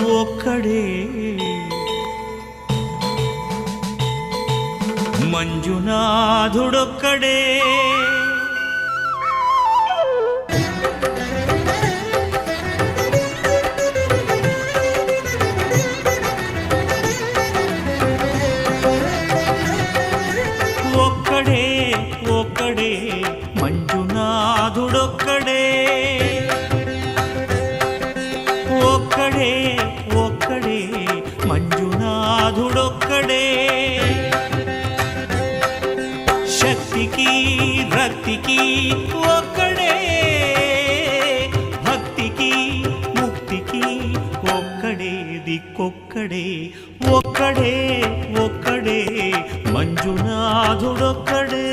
ఒక్కడే మంజునాథుడొక్కడే ఒక్కడే ఒక్కడే మంజునాథుడొక్కడే ఒక్కడే ఒక్కడే మంజునాథుడొక్కడే శక్తికి రక్తికి ఒక్కడే భక్తికి ముక్తికి ఒక్కడే దిక్కొక్కడే ఒక్కడే ఒక్కడే మంజునాథుడొక్కడే